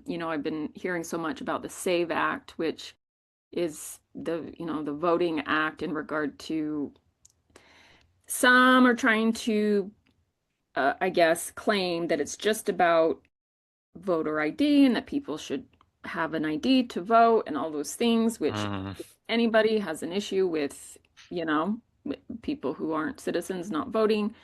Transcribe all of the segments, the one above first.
I've been hearing so much about the SAVE Act, which is the voting act in regard to some are trying to, I guess, claim that it's just about voter ID and that people should have an ID to vote and all those things, which Mm, if anybody has an issue with, you know, people who aren't citizens not voting.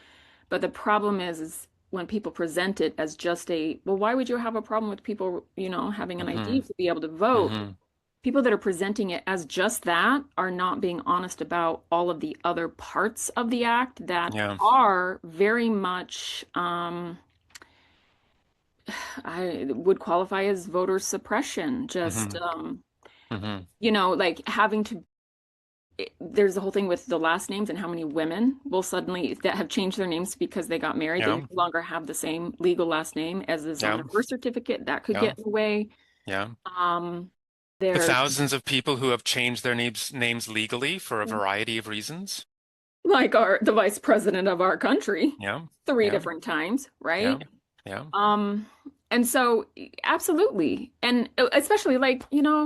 But the problem is when people present it as just well, why would you have a problem with people, having an hmm ID to be able to vote? hmm People that are presenting it as just that are not being honest about all of the other parts of the act that Yeah. are very much, I would qualify as voter suppression. Just, hmm hmm like having to, there's the whole thing with the last names and how many women will suddenly that have changed their names because they got married. They Yeah. no longer have the same legal last name as is on Yeah. their birth certificate. That could Yeah. get in the way. Yeah. Um, The there's thousands of people who have changed their names legally for a variety of reasons. like the vice president of our country Yeah. three Yeah. different times, Yeah. right? Yeah. Um, and so absolutely. And especially like,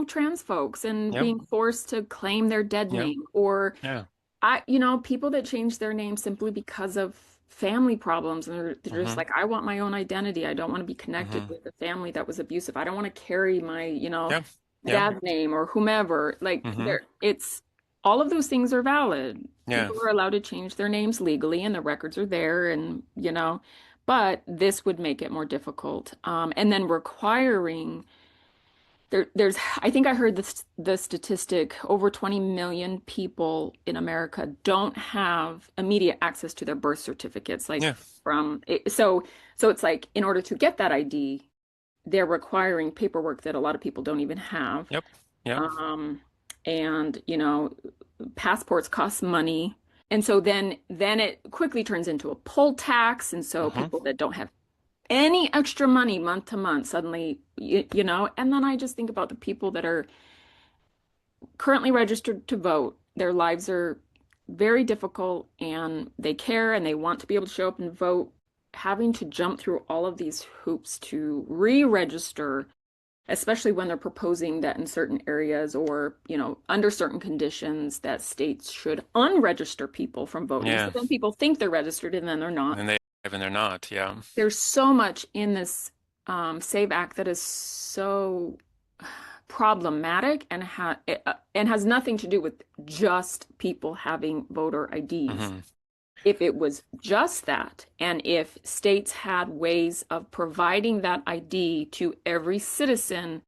trans folks and Yeah. being forced to claim their dead Yeah. name or Yeah. people that change their name simply because of family problems and they're just hmm like, I want my own identity. I don't want to be connected hmm with a family that was abusive. I don't want to carry my, Yeah. Yeah. dad's name or whomever. Like hmm it's all of those things are valid. Yeah. People are allowed to change their names legally and the records are there and, but this would make it more difficult. And then requiring I think I heard the statistic over 20 million people in America don't have immediate access to their birth certificates. Like Yeah. so it's like in order to get that ID, they're requiring paperwork that a lot of people don't even have. Yep. Yep. Um, and passports cost money. And so then it quickly turns into a poll tax. And so hmm people that don't have any extra money month to month suddenly and then I just think about the people that are currently registered to vote. Their lives are very difficult and they care and they want to be able to show up and vote, having to jump through all of these hoops to re-register, especially when they're proposing that in certain areas or under certain conditions that states should unregister people from voting, so Yeah. then people think they're registered and then they're not. And they're not. Yeah. There's so much in this SAVE Act that is so problematic and has nothing to do with just people having voter IDs. hmm If it was just that, and if states had ways of providing that ID to every citizen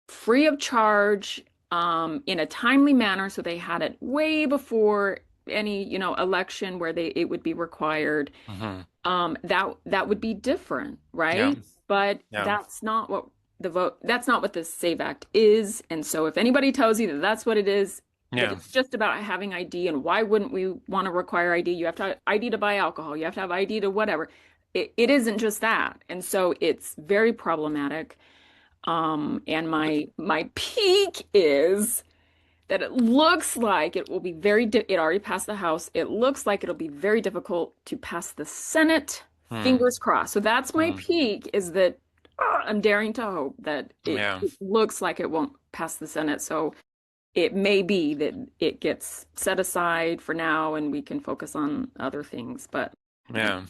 free of charge, in a timely manner, so they had it way before any, election where it would be required, hmm that would be different, Yeah. right? But Yeah. that's not what the SAVE Act is. And so if anybody tells you that that's what it is, that Yeah. it's just about having ID and why wouldn't we want to require ID? You have to have ID to buy alcohol, you have to have ID to whatever. It isn't just that. And so it's very problematic. And my peak is that it looks like it will be it already passed the House. It looks like it'll be very difficult to pass the Senate. Hmm. Fingers crossed. So that's my Hmm. peak is that I'm daring to hope that Yeah. it looks like it won't pass the Senate. So it may be that it gets set aside for now and we can focus on other things. But Yeah.